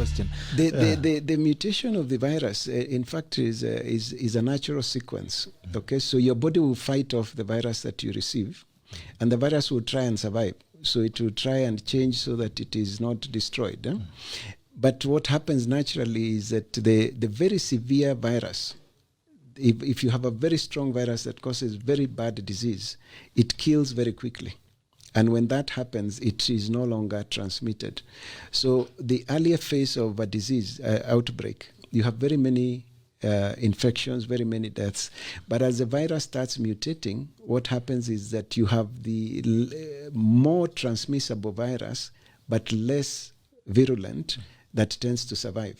question. The mutation of the virus, in fact, is a natural sequence. Okay, so your body will fight off the virus that you receive, and the virus will try and survive. So it will try and change so that it is not destroyed. But what happens naturally is that the very severe virus, if you have a very strong virus that causes very bad disease, it kills very quickly. And when that happens, it is no longer transmitted. So the earlier phase of a disease outbreak, you have very many infections, very many deaths. But as the virus starts mutating, what happens is that you have the more transmissible virus, but less virulent, that tends to survive.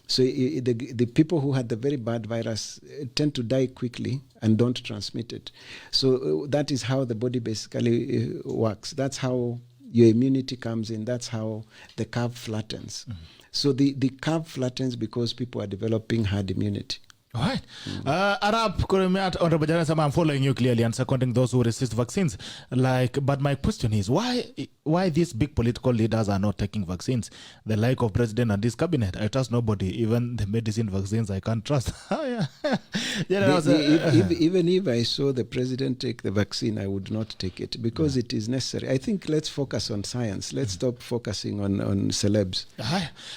So the people who had the very bad virus tend to die quickly and don't transmit it. So that is how the body basically works. That's how your immunity comes in. That's how the curve flattens. So the curve flattens because people are developing herd immunity. All right. Arab Kuremiat Honorable General, I'm following you clearly and seconding those who resist vaccines. But my question is, why these big political leaders are not taking vaccines? The like of president and this cabinet, I trust nobody. Even the medicine vaccines, I can't trust. Even if I saw the president take the vaccine, I would not take it because it is necessary. I think let's focus on science. Let's stop focusing on celebs.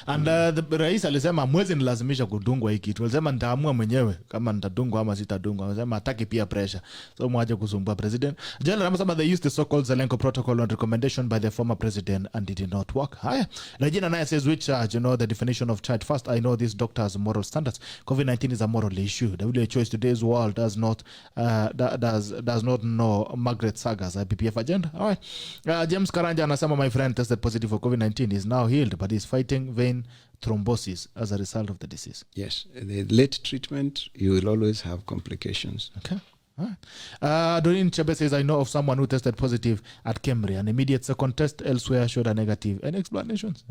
And the rais alisema mwezi nilazimisha kudungwa hiki kitu. Alisema nitaamua mwenyewe kama nitadungwa ama sitadungwa. Alisema hataki pia pressure. So mwaje kusumbua president. General Ramasama, they used the so-called Zelenko protocol on recommendation by the former president and it did not work. Regina Naya says, which charge? You know the definition of charge. First, I know these doctors' moral standards. COVID-19 is a moral issue. WHO is today's world does not know Margaret Saga's IPPF agenda. All right. James Karanja anasema, my friend tested positive for COVID-19, is now healed, but is fighting vein thrombosis as a result of the disease. Yes, the late treatment, you will always have complications. Okay. All right. Doreen Chebe says, I know of someone who tested positive at Cambria. An immediate second test elsewhere showed a negative. Any explanations?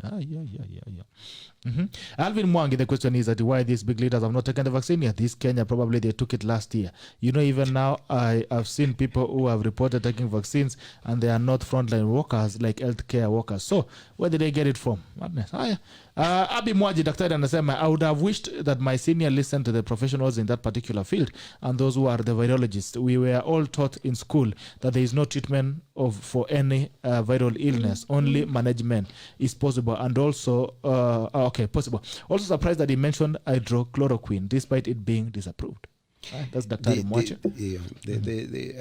Alvin Mwangi, the question is that why these big leaders have not taken the vaccine yet. This Kenya, probably they took it last year. You know, even now, I have seen people who have reported taking vaccines and they are not frontline workers like healthcare workers. So, where did they get it from? Madness. Abi Mwaji, daktari anasema, I would have wished that my senior listened to the professionals in that particular field and those who are the virologists. We were all taught in school that there is no treatment for any viral illness. Only management is possible and also possible. Also surprised that he mentioned hydrochloroquine despite it being disapproved. That's Dr. Mwache.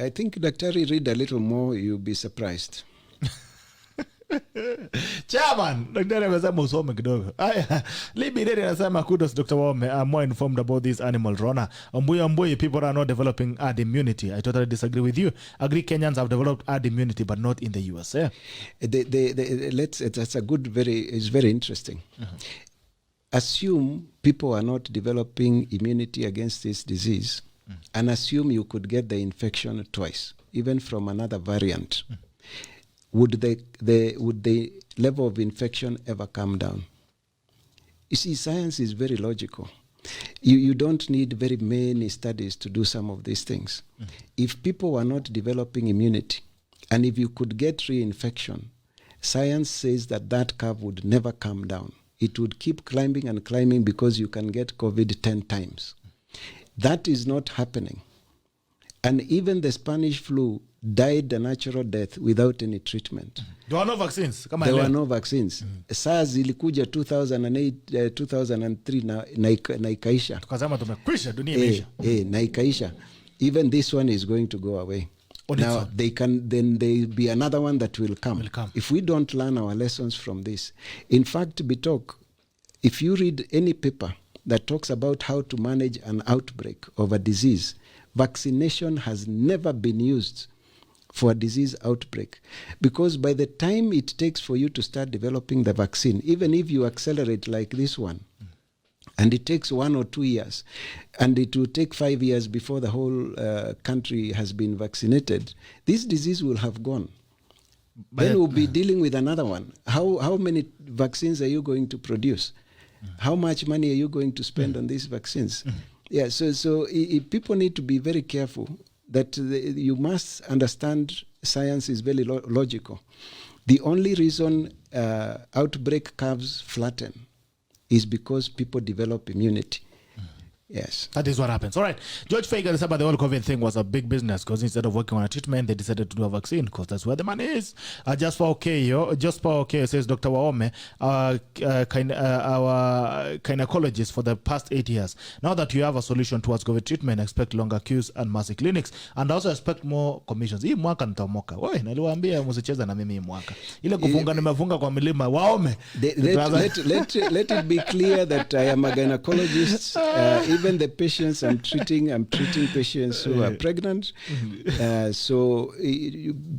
I think Dr. read a little more, you'll be surprised. Chairman, Dr. amesema usome kidogo. Libideri anasema kudos Dr. Wahome are more informed about these animals. Rona, Ombuyi, people are not developing herd immunity. I totally disagree with you. Agree Kenyans have developed herd immunity, but not in the USA. That's a good, it's very interesting. Assume people are not developing immunity against this disease and assume you could get the infection twice, even from another variant. Would the level of infection ever come down? You see, science is very logical. You don't need very many studies to do some of these things. If people are not developing immunity, and if you could get reinfection, science says that curve would never come down. It would keep climbing and climbing because you can get COVID 10 times. That is not happening. And even the Spanish flu died a natural death without any treatment. There were no vaccines. There were no vaccines. SARS ilikuja 2008, 2003 na ikaisha. Tukasema tumekwisha, dunia imeisha. Na ikaisha. Even this one is going to go away. Now there'll be another one that will come. If we don't learn our lessons from this. In fact, Bitok, if you read any paper that talks about how to manage an outbreak of a disease, vaccination has never been used for a disease outbreak, because by the time it takes for you to start developing the vaccine, even if you accelerate like this one, and it takes 1 or 2 years, and it will take 5 years before the whole country has been vaccinated, this disease will have gone. Then we'll be dealing with another one. How many vaccines are you going to produce? How much money are you going to spend on these vaccines? Yeah, so people need to be very careful that you must understand science is very logical. The only reason outbreak curves flatten is because people develop immunity. Yes. That is what happens. All right. George Fagan said the whole COVID thing was a big business because instead of working on a treatment, they decided to do a vaccine because that's where the money is. Just for okay, says Dr. WAHOME, our gynecologist for the past 8 years. Now that you have a solution towards COVID treatment, expect longer queues and massive clinics, and also expect more commissions. Hii mwaka nitamoka. Wewe niliwaambia msicheza na mimi hii mwaka. Ile kufunga nimefunga kwa milima WAHOME. Let it be clear that I am a gynecologist. Even the patients I'm treating patients who are pregnant. So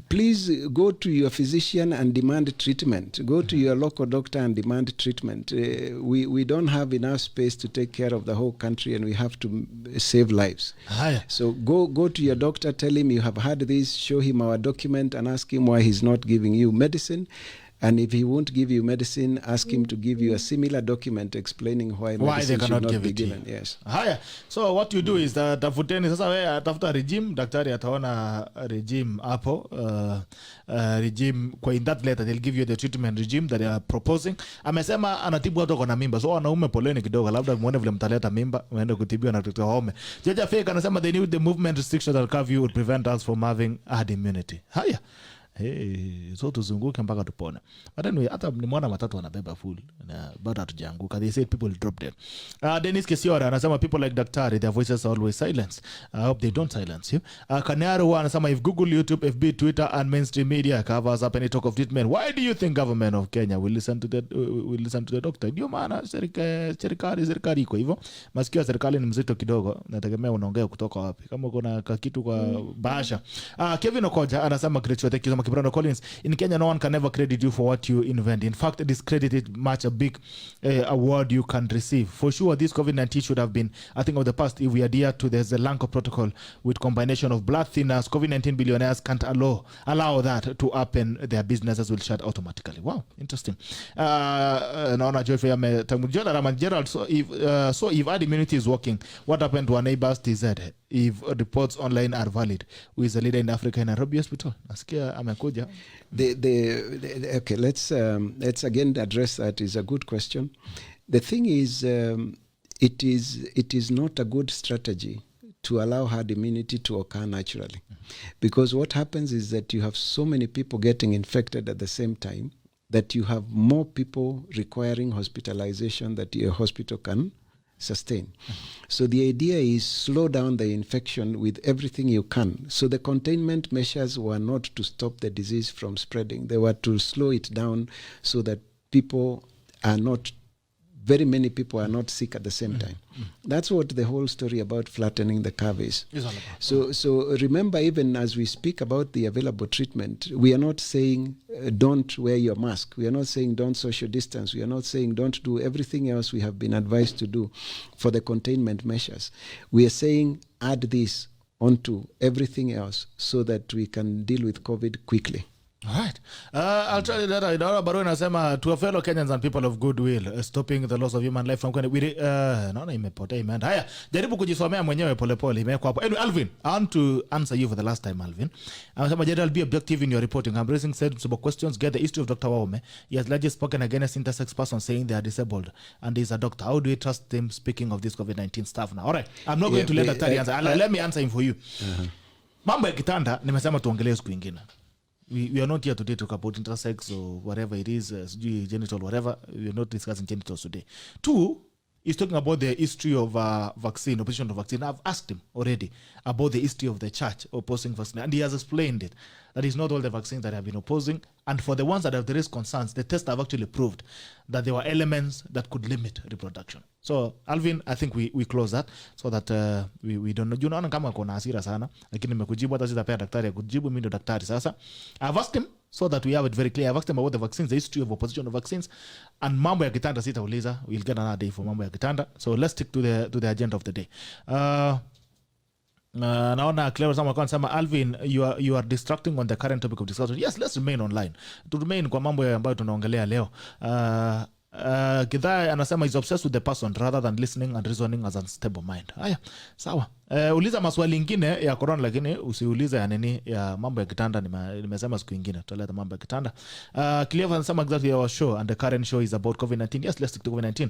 please go to your physician and demand treatment. Go to your local doctor and demand treatment. We don't have enough space to take care of the whole country, and we have to save lives. So go to your doctor, tell him you have had this, show him our document, and ask him why he's not giving you medicine. And if he won't give you medicine, ask him to give you a similar document explaining why medicine they cannot should not give be it to given. you. Yes. Haya. So what you do is that tafuteni sasa wewe tafuta regime, daktari ataona regime hapo, regime kwa in that letter they'll give you the treatment regime that they are proposing. Amesema anatibu watu kwa na mimba. So wanaume poleni kidogo, labda muone vile mtaleta mimba muende kutibiwa na Dr. WAHOME. Jaja Fake anasema they need the movement restrictions that curfew would prevent us from having herd immunity. Haya. So tuzunguke mpaka tupone. But anyway, hata nimeona matatu wanabeba full na bado hatujaanguka. They said people drop them. Dennis Kisiora anasema people like Daktari, their voices are always silenced. I hope they don't silence you. Kanyaro anasema if Google, YouTube, FB, Twitter and mainstream media covers up any talk of treatment, why do you think government of Kenya will listen to the doctor? Ndio maana serikali iko hivyo. Masikio ya serikali ni mzito kidogo. Nategemea unaongea kutoka wapi. Kama kuna kitu kwa bahasha. Kevin Okoja anasema Kibrano Collins, in Kenya no one can ever credit you for what you invent. In fact, discredited much a big award you can receive. For sure, this COVID-19 should have been a thing of the past if we adhere to the Zelanko protocol with combination of blood thinners. COVID-19 billionaires can't allow that to happen. Their businesses will shut automatically. Wow, interesting. Naona Joy Gerald, so if herd immunity is working, what happened to our neighbors TZ? If reports online are valid, who is a leader in Africa in Nairobi Hospital? Nasikia amekuja. Okay, let's again address that. Is a good question. The thing is, it is not a good strategy to allow herd immunity to occur naturally, because what happens is that you have so many people getting infected at the same time that you have more people requiring hospitalization that your hospital can sustain. So the idea is slow down the infection with everything you can. So the containment measures were not to stop the disease from spreading. They were to slow it down so that very many people are not sick at the same time. That's what the whole story about flattening the curve is. So remember, even as we speak about the available treatment, we are not saying don't wear your mask. We are not saying don't social distance. We are not saying don't do everything else we have been advised to do for the containment measures. We are saying add this onto everything else so that we can deal with COVID quickly. All right. I'll tell you that. Baru inasema to a fellow Kenyans and people of goodwill, stopping the loss of human life from naona imepotea imeenda. Haya, jaribu kujisomea mwenyewe polepole imewekwa hapo. Anyway, Alvin, I want to answer you for the last time, Alvin. Anasema General, be objective in your reporting. I'm raising sensible questions. Get the history of Dr. WAHOME. He has largely spoken against intersex persons saying they are disabled and he's a doctor. How do we trust him speaking of this COVID-19 stuff now? All right. I'm not going to let Daktari answer. Let me answer him for you. Mambo ya kitanda nimesema tuongelee siku nyingine. We are not here today to talk about intersex or whatever it is, genital, whatever. We are not discussing genitals today. 2, he's talking about the history of vaccine, opposition to vaccine. I've asked him already about the history of the church opposing vaccine, and he has explained it. That is not all the vaccines that have been opposing. And for the ones that have raised concerns, the tests have actually proved that there were elements that could limit reproduction. So, Alvin, I think we close that so that we don't know. You know, kama kuna hasira sana, lakini nimekujibu hata sitapea daktari kujibu, mimi ndo daktari sasa. I've asked him so that we have it very clear. I've asked him about the vaccines, the history of opposition to vaccines, and mambo ya kitanda sitauliza. We'll get another day for mambo ya kitanda. So let's stick to the agenda of the day. Naona Clever Samuel anasema Alvin, you are distracting on the current topic of discussion. Yes, let's remain online. To remain kwa mambo ambayo tunaongelea leo. Kidhai anasema is obsessed with the person rather than listening and reasoning as a stable mind. Haya, sawa. Uliza maswali ingine ya corona, lakini usiulize ya nini ya mambo ya kitanda. Nimesema siku ingine tutaleta mambo ya kitanda. Clever anasema exactly our show and the current show is about COVID-19. Yes, let's stick to COVID-19.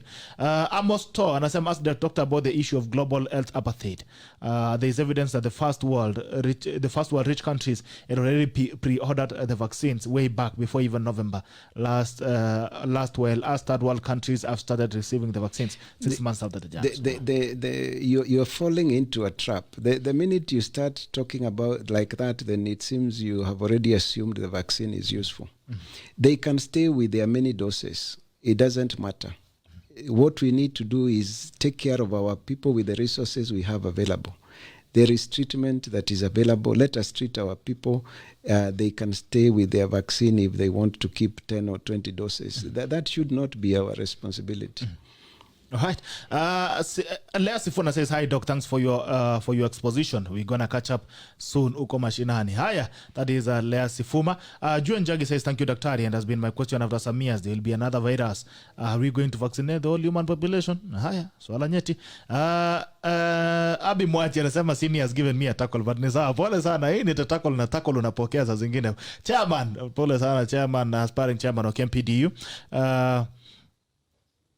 Amos To anasema ask the doctor about the issue of global health apartheid. There is evidence that the first world rich countries had already pre-ordered the vaccines way back before even November last while as third world countries have started receiving the vaccines 6 months after the jab. You're falling into a trap. The minute you start talking about like that, then it seems you have already assumed the vaccine is useful. They can stay with their many doses. It doesn't matter. What we need to do is take care of our people with the resources we have available. There is treatment that is available. Let us treat our people. They can stay with their vaccine if they want to keep 10 or 20 doses. That should not be our responsibility. All right. Lea Sifuna says, hi, Doc. Thanks for your exposition. We're going to catch up soon. Uko mashinani. Haya, that is Lea Sifuma. Juan Jagi says, thank you, Daktari. And has been my question after some years. There will be another virus. Are we going to vaccinate the whole human population? Haya, swala nyeti. Abi Mwachi anasema Sini has given me a tackle, but ni sawa. Pole sana. Hii ni tackle na tackle unapokea saa zingine. Chairman, pole sana, chairman, aspiring chairman of KMPDU.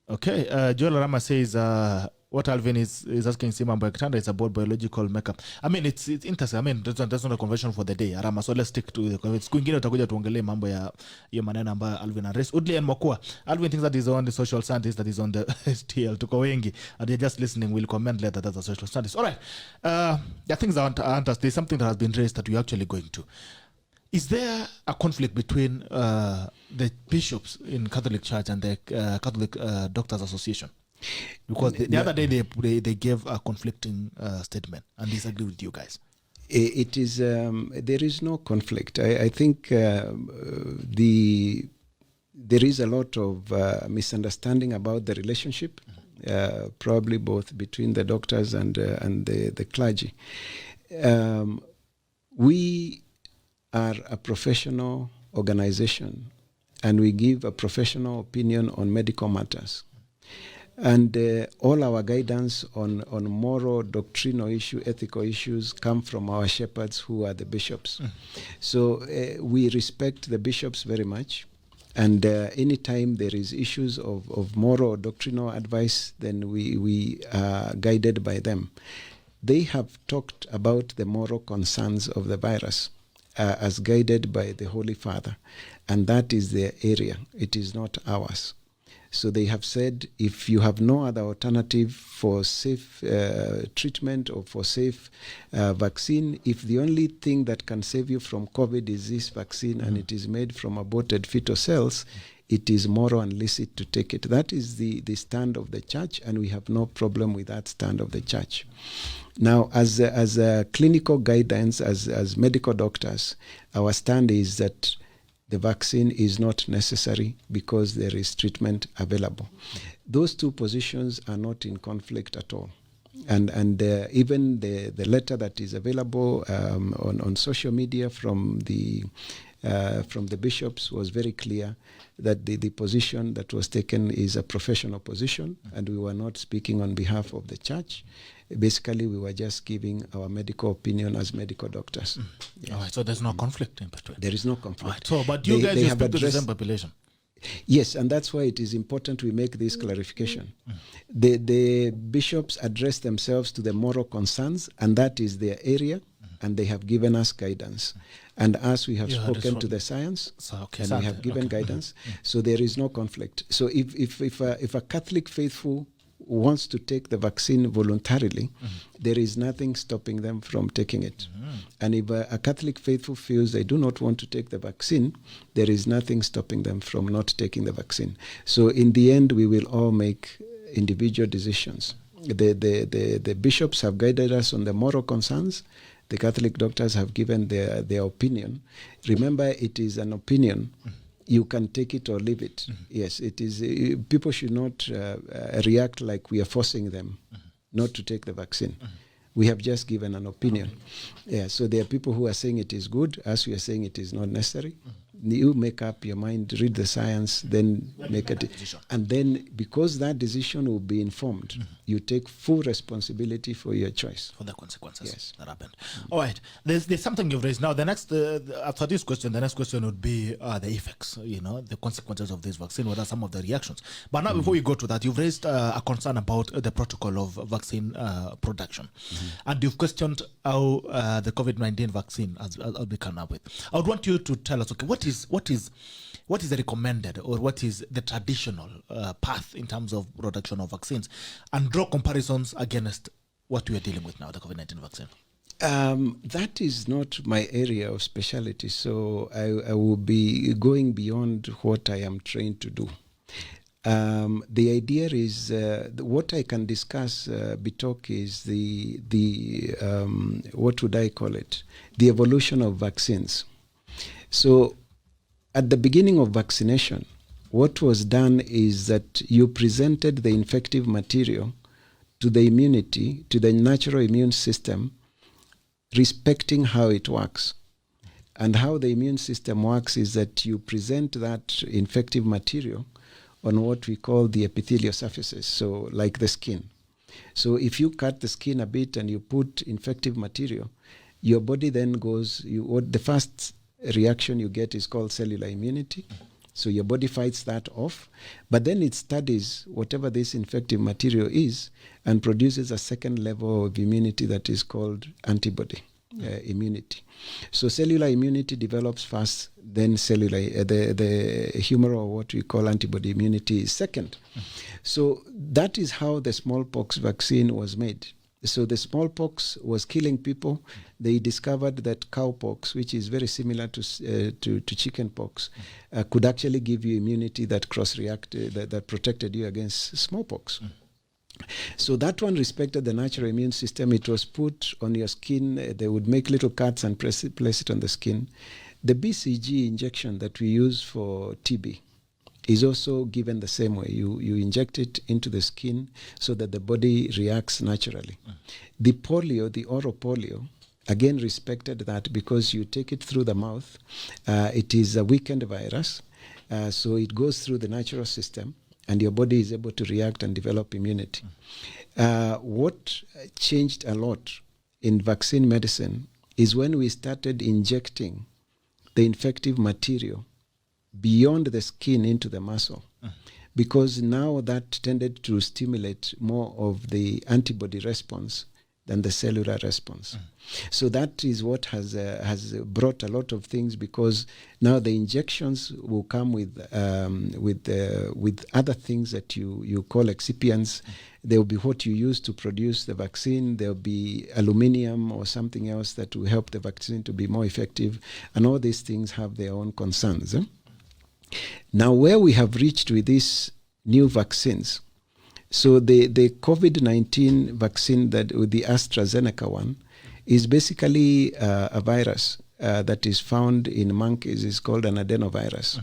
Okay, Joel Rama says what Alvin is asking Simambo Kitanda is about biological makeup. I mean, it's interesting. I mean, that's not a convention for the day, Rama. So let's stick to the convention. Siku ingine utakuja tuongelee mambo ya hiyo maneno ambayo Alvin address. Udley and Mokua. Alvin thinks that is on the social scientist, that is on the STL. Tuko wengi. And they're just listening. We'll comment later that that's a social scientist. All right. There are things that aren't us. There's something that has been raised that we're actually going to. Is there a conflict between the bishops in Catholic Church and the Catholic Doctors Association? Because the other day they gave a conflicting statement and disagree with you guys. It is there is no conflict. I think there is a lot of misunderstanding about the relationship, probably both between the doctors and the clergy. We are a professional organization and we give a professional opinion on medical matters. And all our guidance on moral, doctrinal issue, ethical issues come from our shepherds who are the bishops. So we respect the bishops very much. And anytime there is issues of moral or doctrinal advice, then we are guided by them. They have talked about the moral concerns of the virus as guided by the Holy Father. And that is their area. It is not ours. So they have said, if you have no other alternative for safe treatment or for safe vaccine, if the only thing that can save you from COVID is this vaccine and it is made from aborted fetal cells, it is moral and licit to take it. That is the stand of the church, and we have no problem with that stand of the church. Now, as a clinical guidance, as medical doctors, our stand is that the vaccine is not necessary because there is treatment available. Those two positions are not in conflict at all. And even the letter that is available on social media from the bishops was very clear that the position that was taken is a professional position, and we were not speaking on behalf of the church. Basically, we were just giving our medical opinion as medical doctors. Yes. All right, so there's no conflict in between. There is no conflict. Right, so, but you guys speak to the same population. Yes, and that's why it is important we make this clarification. The bishops address themselves to the moral concerns, and that is their area, and they have given us guidance. And as we have spoken to the science, and we have given guidance, so there is no conflict. So if a Catholic faithful wants to take the vaccine voluntarily, there is nothing stopping them from taking it. And if a Catholic faithful feels they do not want to take the vaccine, there is nothing stopping them from not taking the vaccine. So in the end, we will all make individual decisions. The bishops have guided us on the moral concerns. The Catholic doctors have given their opinion. Remember, it is an opinion. You can take it or leave it. Yes, it is. People should not react like we are forcing them not to take the vaccine. We have just given an opinion. Yeah, so there are people who are saying it is good, as we are saying it is not necessary. you make up your mind, read the science, then make a decision. And then because that decision will be informed, you take full responsibility for your choice. For the consequences Yes. that happened. All right. There's something you've raised. Now, the next, after this question, the next question would be the effects, the consequences of this vaccine, what are some of the reactions? But now, before we go to that, you've raised a concern about the protocol of vaccine production. And you've questioned how the COVID-19 vaccine has been come up with. I would want you to tell us, okay, what is the recommended or what is the traditional path in terms of production of vaccines, and draw comparisons against what we are dealing with now, the COVID-19 vaccine? That is not my area of specialty, so I will be going beyond what I am trained to do. The idea is what I can discuss, Bitok, is the what would I call it? The evolution of vaccines. So at the beginning of vaccination, what was done is that you presented the infective material to the immunity, to the natural immune system, respecting how it works. And how the immune system works is that you present that infective material on what we call the epithelial surfaces, so like the skin. So if you cut the skin a bit and you put infective material, your body then goes, the first reaction you get is called cellular immunity. So your body fights that off, but then it studies whatever this infective material is and produces a second level of immunity that is called antibody immunity. So cellular immunity develops first, then cellular, the humoral, what we call antibody immunity, is second. So that is how the smallpox vaccine was made. So the smallpox was killing people. They discovered that cowpox, which is very similar to chickenpox, could actually give you immunity that cross-reacted, that protected you against smallpox. So that one respected the natural immune system. It was put on your skin. They would make little cuts and place it on the skin. The BCG injection that we use for TB is also given the same way. You inject it into the skin so that the body reacts naturally. The polio, the oral polio, again respected that because you take it through the mouth. It is a weakened virus, so it goes through the natural system, and your body is able to react and develop immunity. What changed a lot in vaccine medicine is when we started injecting the infective material beyond the skin into the muscle, because now that tended to stimulate more of the antibody response than the cellular response. So that is what has brought a lot of things, because now the injections will come with other things that you call excipients. There will be what you use to produce the vaccine. There will be aluminium or something else that will help the vaccine to be more effective. And all these things have their own concerns. Now, where we have reached with these new vaccines, so the COVID-19 vaccine, with the AstraZeneca one, is basically a virus that is found in monkeys. It's called an adenovirus.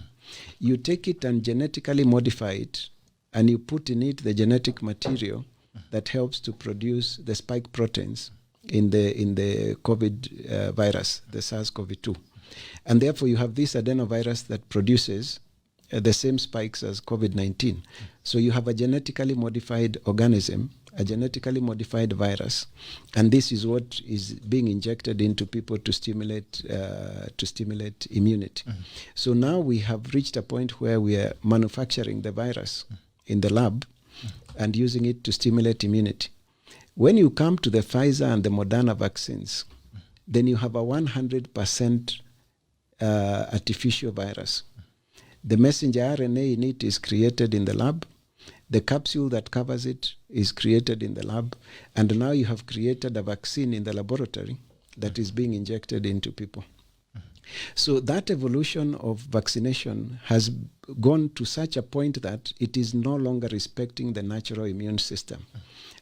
You take it and genetically modify it, and you put in it the genetic material that helps to produce the spike proteins in the COVID virus, the SARS-CoV-2. And therefore, you have this adenovirus that produces the same spikes as COVID-19. So you have a genetically modified organism, a genetically modified virus, and this is what is being injected into people to stimulate immunity. So now we have reached a point where we are manufacturing the virus in the lab and using it to stimulate immunity. When you come to the Pfizer and the Moderna vaccines, then you have a 100% artificial virus. The messenger RNA in it is created in the lab. The capsule that covers it is created in the lab. And now you have created a vaccine in the laboratory that is being injected into people. So that evolution of vaccination has gone to such a point that it is no longer respecting the natural immune system.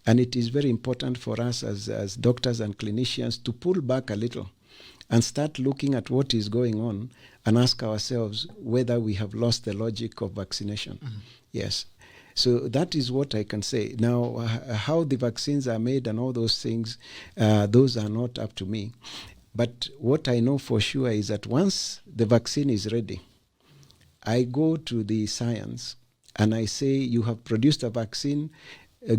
And it is very important for us as doctors and clinicians to pull back a little and start looking at what is going on and ask ourselves whether we have lost the logic of vaccination. Yes. So that is what I can say. Now, how the vaccines are made and all those things, those are not up to me. But what I know for sure is that once the vaccine is ready, I go to the science and I say, you have produced a vaccine,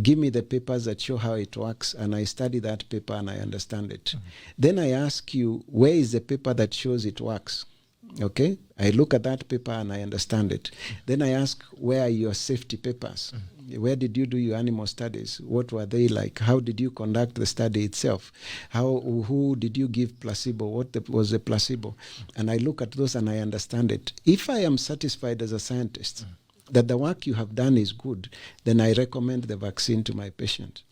give me the papers that show how it works, and I study that paper and I understand it. Then I ask you, where is the paper that shows it works? Okay, I look at that paper and I understand it. Then I ask, where are your safety papers? Where did you do your animal studies? What were they like? How did you conduct the study itself? Who did you give placebo? What was the placebo? And I look at those and I understand it. If I am satisfied as a scientist that the work you have done is good, then I recommend the vaccine to my patient.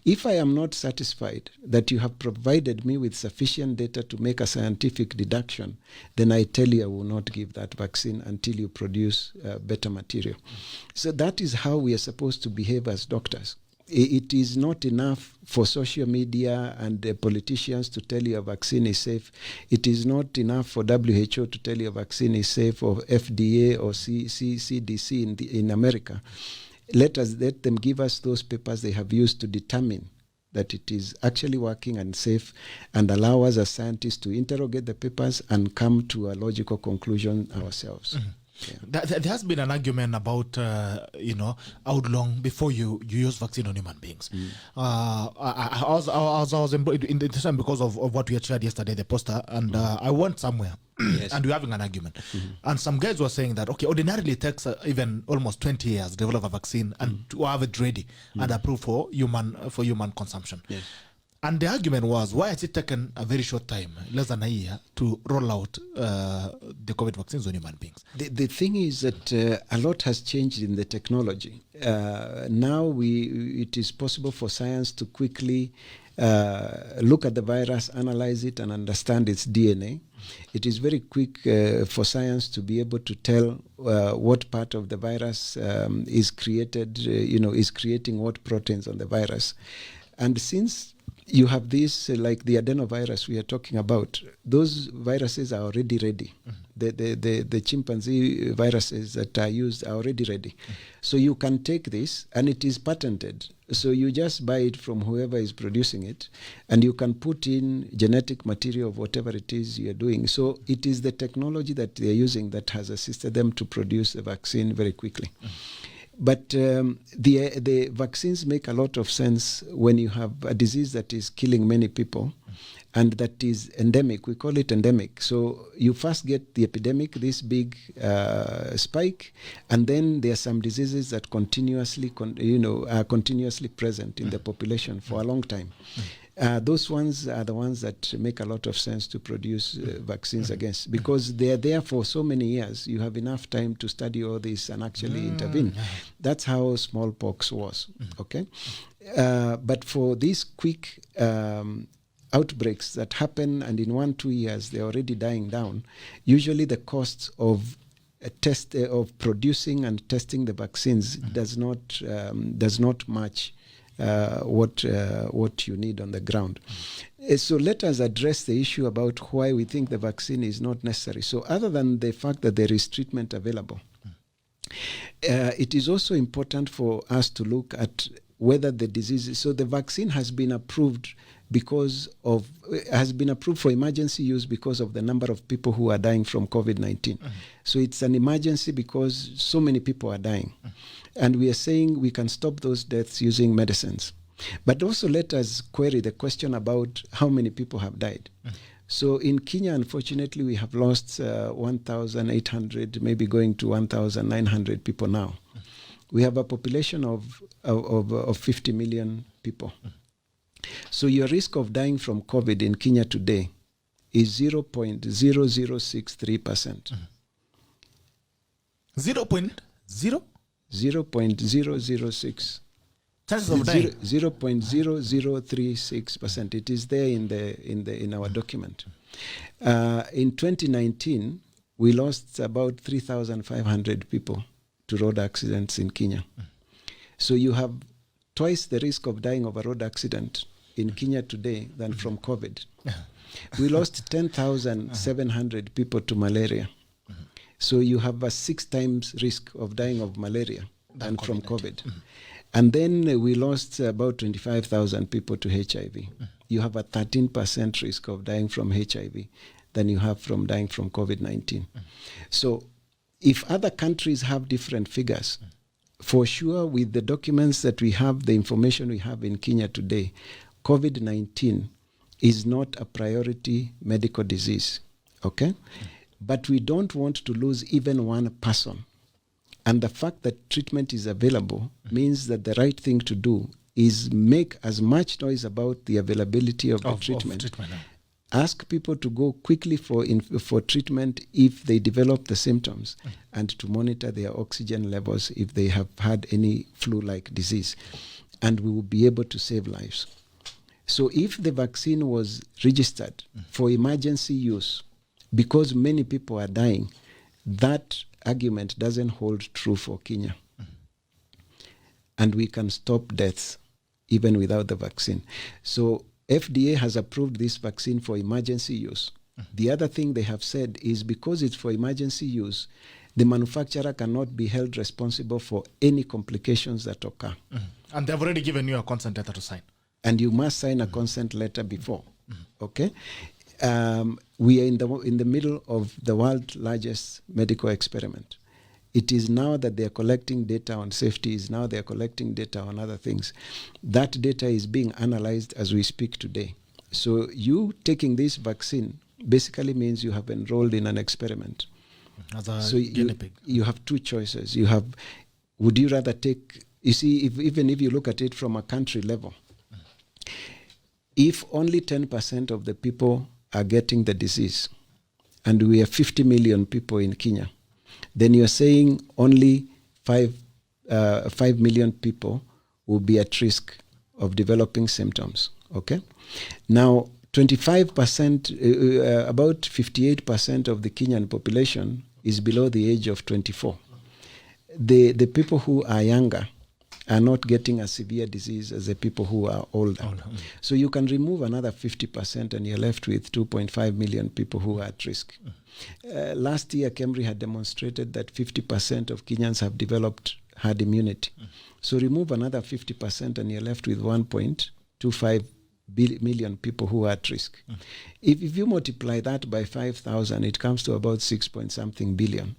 If I am not satisfied that you have provided me with sufficient data to make a scientific deduction, then I tell you I will not give that vaccine until you produce better material. So that is how we are supposed to behave as doctors. It is not enough for social media and politicians to tell you a vaccine is safe. It is not enough for WHO to tell you a vaccine is safe, or FDA or CDC in America. Let them give us those papers they have used to determine that it is actually working and safe, and allow us as scientists to interrogate the papers and come to a logical conclusion ourselves. Yeah. There has been an argument about, how long before you use vaccine on human beings. I was in the time because of what we had shared yesterday, the poster, and I went somewhere. Yes. And we're having an argument. And some guys were saying that, okay, ordinarily it takes even almost 20 years to develop a vaccine and to have it ready and approved for human consumption. Yes. And the argument was, why has it taken a very short time, less than a year, to roll out the COVID vaccines on human beings? The thing is that a lot has changed in the technology. Now it is possible for science to quickly look at the virus, analyze it, and understand its DNA. It is very quick for science to be able to tell what part of the virus is creating what proteins on the virus. And since you have this, like the adenovirus we are talking about, those viruses are already ready. The chimpanzee viruses that are used are already ready. So you can take this, and it is patented. So you just buy it from whoever is producing it, and you can put in genetic material of whatever it is you're doing. So it is the technology that they're using that has assisted them to produce the vaccine very quickly. But the vaccines make a lot of sense when you have a disease that is killing many people and that is endemic. We call it endemic. So you first get the epidemic, this big spike, and then there are some diseases that continuously, are continuously present in the population for a long time. Those ones are the ones that make a lot of sense to produce vaccines against, because they are there for so many years. You have enough time to study all this and actually intervene. That's how smallpox was. Okay, but for these quick outbreaks that happen, and in 1-2 years they're already dying down, usually the costs of of producing and testing the vaccines does not match what you need on the ground. So let us address the issue about why we think the vaccine is not necessary. So other than the fact that there is treatment available, it is also important for us to look at whether the disease. So the vaccine has been approved for emergency use because of the number of people who are dying from COVID-19. So it's an emergency because so many people are dying. And we are saying we can stop those deaths using medicines. But also let us query the question about how many people have died. So in Kenya, unfortunately, we have lost 1,800, maybe going to 1,900 people now. We have a population of 50 million people. So your risk of dying from COVID in Kenya today is 0.0063%. 0.006. Chances of dying? 0.0036%. It is there in our document. In 2019, we lost about 3,500 people to road accidents in Kenya. So you have twice the risk of dying of a road accident in Kenya today than from COVID. We lost 10,700 people to malaria. So you have a 6 times risk of dying of malaria than from COVID. And then we lost about 25,000 people to HIV. You have a 13% risk of dying from HIV than you have from dying from COVID-19. So if other countries have different figures, for sure, with the documents that we have, the information we have in Kenya today, COVID-19 is not a priority medical disease, okay? But we don't want to lose even one person. And the fact that treatment is available means that the right thing to do is make as much noise about the availability of the treatment. Ask people to go quickly for treatment if they develop the symptoms, and to monitor their oxygen levels if they have had any flu-like disease. And we will be able to save lives. So if the vaccine was registered for emergency use because many people are dying, that argument doesn't hold true for Kenya. And we can stop deaths even without the vaccine. So FDA has approved this vaccine for emergency use. The other thing they have said is because it's for emergency use, the manufacturer cannot be held responsible for any complications that occur. And they've already given you a consent letter to sign. And you must sign a consent letter before. Okay? We are in the middle of the world's largest medical experiment. It is now that they are collecting data on safety, is now they are collecting data on other things. That data is being analyzed as we speak today. So you taking this vaccine basically means you have enrolled in an experiment. As a so guinea pig. You have two choices. You have, would you rather take, you see, even if you look at it from a country level, if only 10% of the people are getting the disease, and we have 50 million people in Kenya, then you're saying only 5 million people will be at risk of developing symptoms, okay? Now, 25%, about 58% of the Kenyan population is below the age of 24. The people who are younger are not getting a severe disease as the people who are older. So you can remove another 50% and you're left with 2.5 million people who are at risk. Last year, Kemri had demonstrated that 50% of Kenyans have developed herd immunity. So remove another 50% and you're left with 1.25 million people who are at risk. If you multiply that by 5,000, it comes to about 6-point-something billion.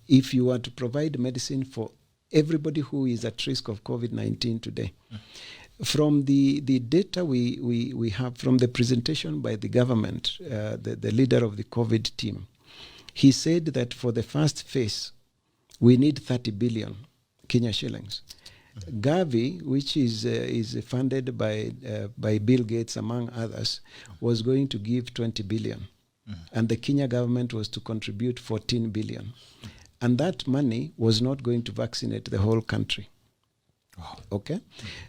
If you were to provide medicine for everybody who is at risk of COVID-19 today. From the data we have from the presentation by the government, the leader of the COVID team, he said that for the first phase, we need 30 billion Kenya shillings. Gavi, which is funded by Bill Gates, among others, was going to give 20 billion. And the Kenya government was to contribute 14 billion. And that money was not going to vaccinate the whole country. Wow. Okay?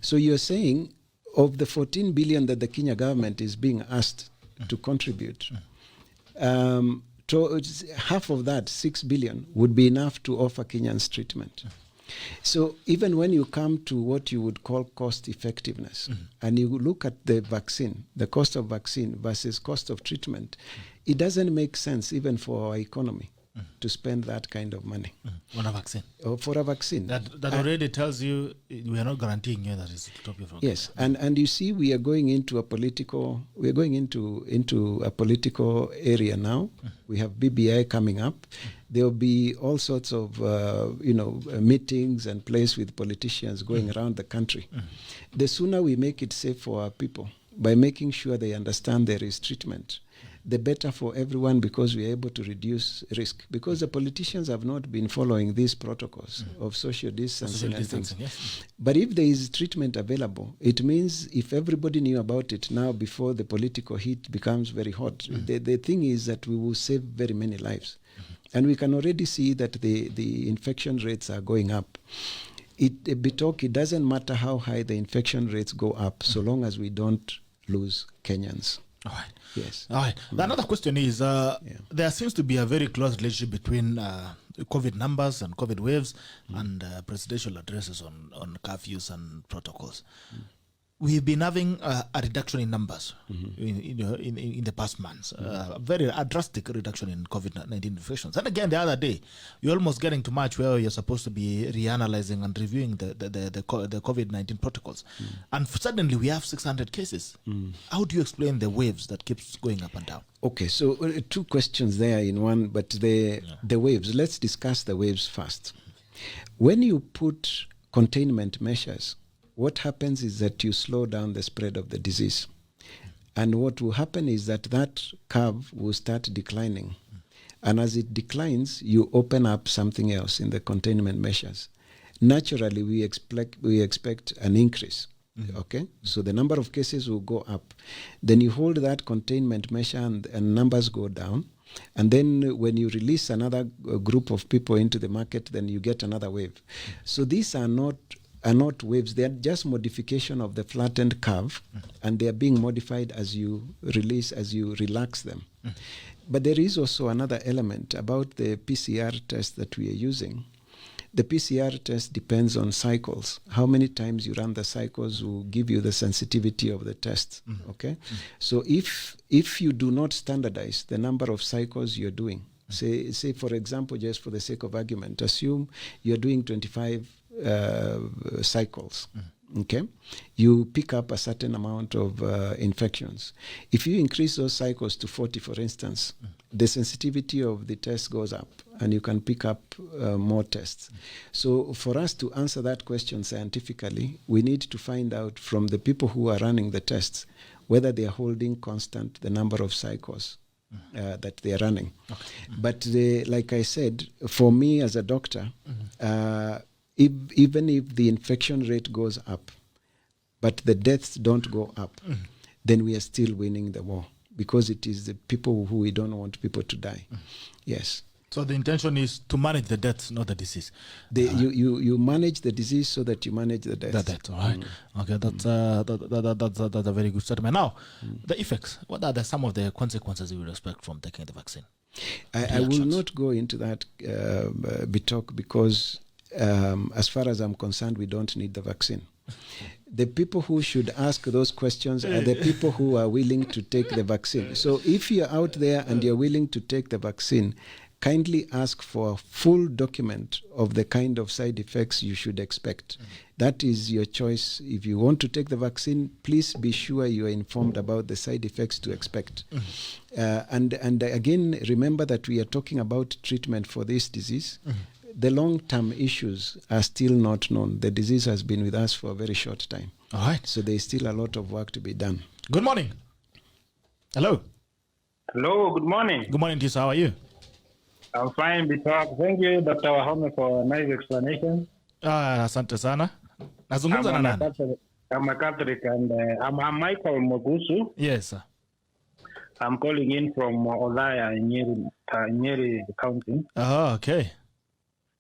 So you're saying of the 14 billion that the Kenya government is being asked to contribute, half of that, 6 billion, would be enough to offer Kenyans treatment. So even when you come to what you would call cost effectiveness, and you look at the vaccine, the cost of vaccine versus cost of treatment, it doesn't make sense even for our economy to spend that kind of money on a vaccine. For a vaccine. That already tells you we are not guaranteeing you that it's to stop you from. Yes, and you see, we are going into a political area now. We have BBI coming up. There will be all sorts of meetings and plays with politicians going around the country. The sooner we make it safe for our people by making sure they understand there is treatment, the better for everyone, because we are able to reduce risk. Because the politicians have not been following these protocols of social distancing and things. Yes. But if there is treatment available, it means if everybody knew about it now before the political heat becomes very hot, the thing is that we will save very many lives. And we can already see that the infection rates are going up. It doesn't matter how high the infection rates go up, so long as we don't lose Kenyans. All right. Yes. All right. Another question is, there seems to be a very close relationship between COVID numbers and COVID waves and presidential addresses on curfews and protocols. we've been having a reduction in numbers in the past months. A drastic reduction in COVID-19 infections. And again, the other day, you're almost getting to March where you're supposed to be reanalyzing and reviewing the COVID-19 protocols. And suddenly we have 600 cases. How do you explain the waves that keeps going up and down? Okay, so two questions there in one, but the waves, let's discuss the waves first. When you put containment measures, what happens is that you slow down the spread of the disease. And what will happen is that curve will start declining. And as it declines, you open up something else in the containment measures. Naturally, we expect an increase. Okay, so the number of cases will go up. Then you hold that containment measure and numbers go down. And then when you release another group of people into the market, then you get another wave. So these are not waves. They are just modification of the flattened curve, and they are being modified as you relax them. But there is also another element about the PCR test that we are using. The PCR test depends on cycles. How many times you run the cycles will give you the sensitivity of the test. Okay, so if you do not standardize the number of cycles you're doing, say for example, just for the sake of argument, assume you're doing 25 cycles. Okay, you pick up a certain amount of infections. If you increase those cycles to 40, for instance, the sensitivity of the test goes up, and you can pick up more tests. So for us to answer that question scientifically, we need to find out from the people who are running the tests whether they are holding constant the number of cycles that they are running. But like I said, for me as a doctor, even if the infection rate goes up, but the deaths don't go up, then we are still winning the war, because it is the people who we don't want people to die. Yes. So the intention is to manage the deaths, not the disease. You manage the disease so that you manage the deaths. The death, all right. Okay, that's a very good statement. Now, the effects. What are some of the consequences you will expect from taking the vaccine? I will not go into that talk, because as far as I'm concerned, we don't need the vaccine. The people who should ask those questions are the people who are willing to take the vaccine. So if you're out there and you're willing to take the vaccine, kindly ask for a full document of the kind of side effects you should expect. That is your choice. If you want to take the vaccine, please be sure you are informed about the side effects to expect. And again, remember that we are talking about treatment for this disease. The long-term issues are still not known. The disease has been with us for a very short time. All right. So there is still a lot of work to be done. Good morning. Hello. Hello, good morning. Good morning, Tisa. How are you? I'm fine, Bitok. Thank you, Dr. WAHOME, for a nice explanation. Asante sana. Nazungumza na nani? I'm a Catholic, and I'm Michael Mogusu. Yes, sir. I'm calling in from Odaya in Nyeri County. Oh, okay.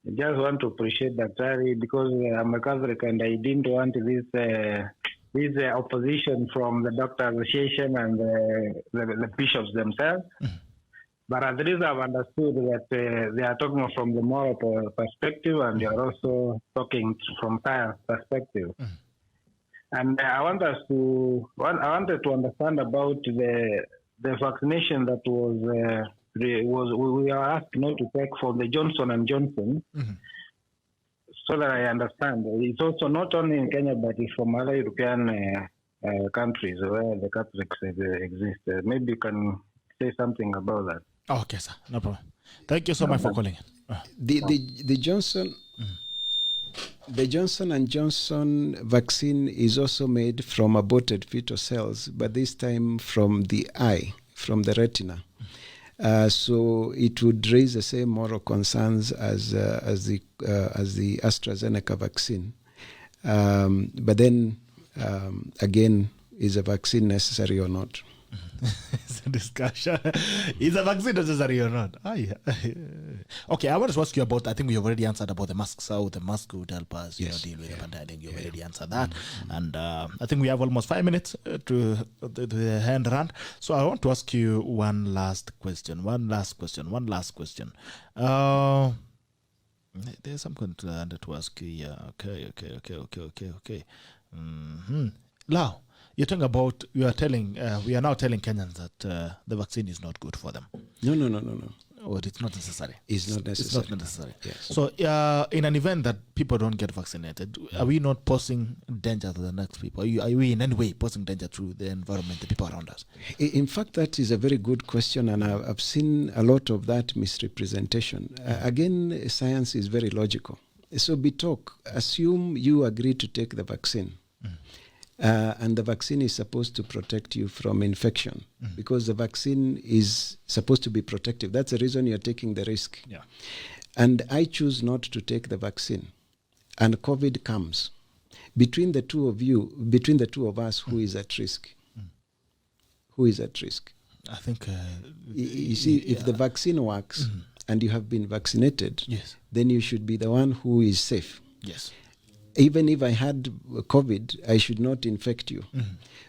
I just want to appreciate that, because I'm a Catholic and I didn't want this opposition from the Doctor Association and the bishops themselves. But at least I've understood that they are talking from the moral perspective, and they are also talking from science perspective. And I wanted to understand about the vaccination that we are asked not to take for the Johnson and Johnson, so that I understand. It's also not only in Kenya, but it's from other European countries where the Catholics exist. Maybe you can say something about that. Okay, sir. No problem. Thank you so much for calling in. The Johnson and Johnson vaccine is also made from aborted fetal cells, but this time from the eye, from the retina. So it would raise the same moral concerns as the AstraZeneca vaccine. But then again, is a vaccine necessary or not? It's a discussion. Is a vaccine necessary or not? Okay, I want to ask you about, I think we have already answered about the masks, how the mask would help us deal with the pandemic. You already answered that. And I think we have almost 5 minutes to the hand run. So I want to ask you one last question. There's something to ask you. Yeah. Okay. Now, you're talking about, we are now telling Kenyans that the vaccine is not good for them. No. Or it's not necessary. It's not necessary. It's not necessary. Yes. So, in an event that people don't get vaccinated, are we not posing danger to the next people? Are we in any way posing danger to the environment, the people around us? In fact, that is a very good question, and I've seen a lot of that misrepresentation. Again, science is very logical. So, assume you agree to take the vaccine. And the vaccine is supposed to protect you from infection because the vaccine is supposed to be protective. That's the reason you're taking the risk. Yeah. And I choose not to take the vaccine. And COVID comes. Between the two of us, who is at risk? Who is at risk? I think... you see, if the vaccine works and you have been vaccinated, yes, then you should be the one who is safe. Yes. Even if I had COVID, I should not infect you.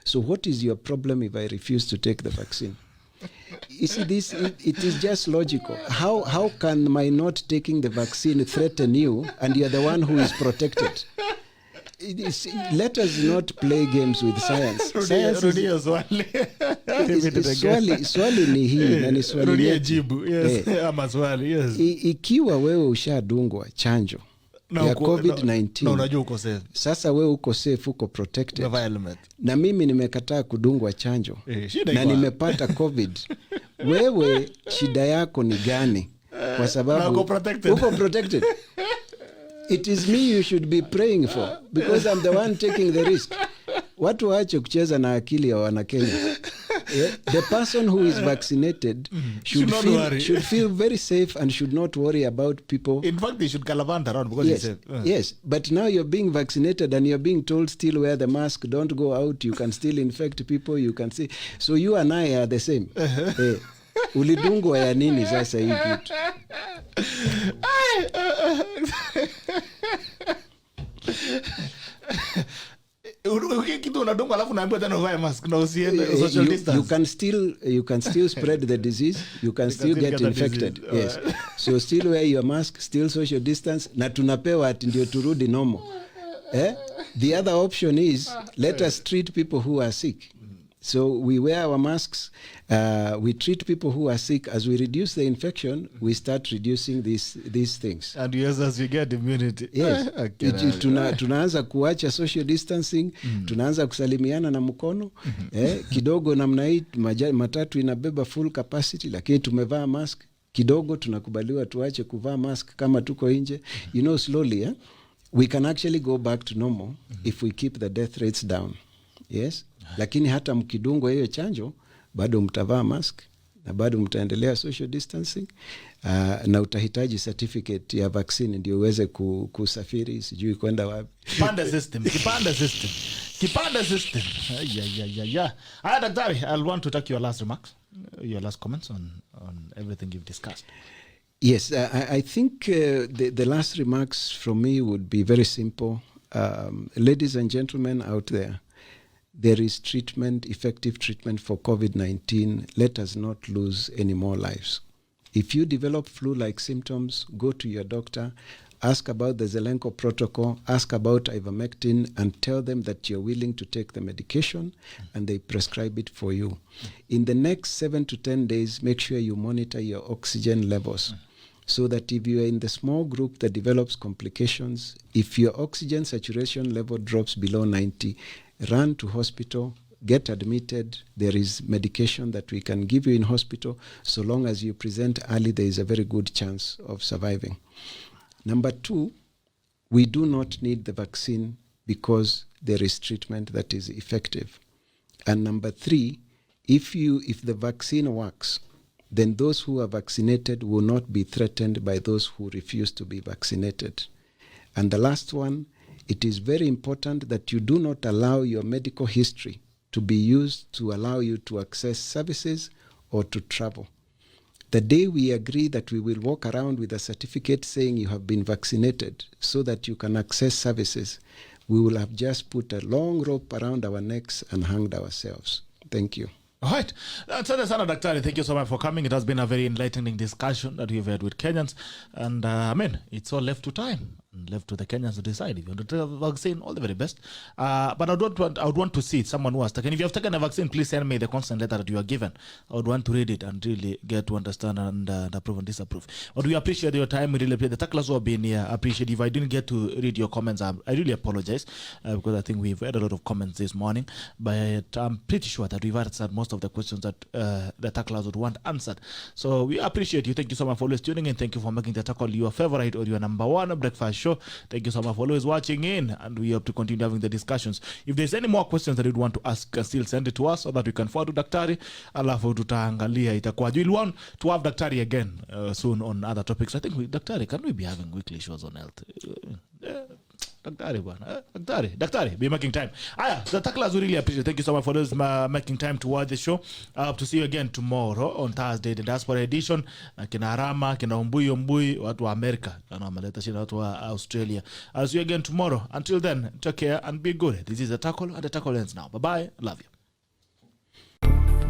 So what is your problem if I refuse to take the vaccine? You see, it is just logical. How can my not taking the vaccine threaten you and you're the one who is protected? Let us not play games with science. Swali ni hii na ni swali yetu. Ikiwa wewe ushadungwa chanjo ya COVID-19. Na unajua uko safe. Sasa wewe uko safe, uko protected. Na mimi nimekataa kudungwa chanjo. Na nimepata COVID. Wewe shida yako ni gani? Kwa sababu uko protected. It is me you should be praying for because I'm the one taking the risk. Watu waache kucheza na akili ya Wanakenya. The person who is vaccinated should feel very safe and should not worry about people. In fact, they should galavant around because yes, it's safe. Yes, but now you're being vaccinated and you're being told still wear the mask, don't go out, you can still infect people, you can see. So you and I are the same. Ulidungwa ya nini sasa hii kitu? Kitu unadungwa alafu naambiwa tena uvae mask na usiende social distance. You can still spread the disease, you can still get infected. Yes. So still wear your mask, still social distance, na tunapewa ati ndio turudi normal. The other option is let us treat people who are sick. So we wear our masks, we treat people who are sick. As we reduce the infection, we start reducing these things. And yes, as we get immunity. Yes. Tunaanza kuacha social distancing, tunaanza kusalimiana na mkono. Kidogo namna hii matatu inabeba full capacity, lakini tumevaa mask. Kidogo tunakubaliwa tuache kuvaa mask kama tuko nje. You know, slowly, we can actually go back to normal if we keep the death rates down. Yes. Lakini hata mkidungwa hiyo chanjo bado mtavaa mask na bado mtaendelea social distancing, na utahitaji certificate ya vaccine ndio uweze kusafiri sijui kwenda wapi. Kipande system. Daktari, I'll want to take your last remarks, your last comments on everything you've discussed. Yes, I think the last remarks from me would be very simple. Ladies and gentlemen out there, there is treatment, effective treatment for COVID-19. Let us not lose any more lives. If you develop flu-like symptoms, go to your doctor, ask about the Zelenko protocol, ask about ivermectin, and tell them that you're willing to take the medication, and they prescribe it for you. In the next 7 to 10 days, make sure you monitor your oxygen levels. So that if you are in the small group that develops complications, if your oxygen saturation level drops below 90, run to hospital, get admitted. There is medication that we can give you in hospital. So long as you present early, there is a very good chance of surviving. Number 2, we do not need the vaccine because there is treatment that is effective. And number 3, if the vaccine works, then those who are vaccinated will not be threatened by those who refuse to be vaccinated. And the last one, it is very important that you do not allow your medical history to be used to allow you to access services or to travel. The day we agree that we will walk around with a certificate saying you have been vaccinated so that you can access services, we will have just put a long rope around our necks and hanged ourselves. Thank you. All right. Asante sana Daktari. Thank you so much for coming. It has been a very enlightening discussion that we've had with Kenyans. And, it's all left to time. left to the Kenyans to decide. If you want to take a vaccine, all the very best. But I would want to see someone who has taken. If you have taken a vaccine, please send me the consent letter that you are given. I would want to read it and really get to understand and approve and disapprove. But we appreciate your time. We really appreciate the tacklers who have been here. Appreciate if I didn't get to read your comments. I really apologize because I think we've had a lot of comments this morning. But I'm pretty sure that we've answered most of the questions that the tacklers would want answered. So we appreciate you. Thank you so much for always tuning in. Thank you for making the tackle your favorite or your number one breakfast show. Thank you so much for always watching in, and we hope to continue having the discussions. If there's any more questions that you'd want to ask, still send it to us so that we can forward to Daktari. Alafu tutaangalia itakuwaje. We'll want to have Daktari again soon on other topics. I think Daktari, can we be having weekly shows on health? Daktari, be making time. The tacklers we really appreciate. Thank you so much for those making time to watch the show. I hope to see you again tomorrow on Thursday, the Diaspora Edition. Kina Arama, kina Umbui, watu wa America, kana wameleta shida watu wa Australia. I'll see you again tomorrow. Until then, take care and be good. This is the tackle, and the tackle ends now. Bye bye. Love you.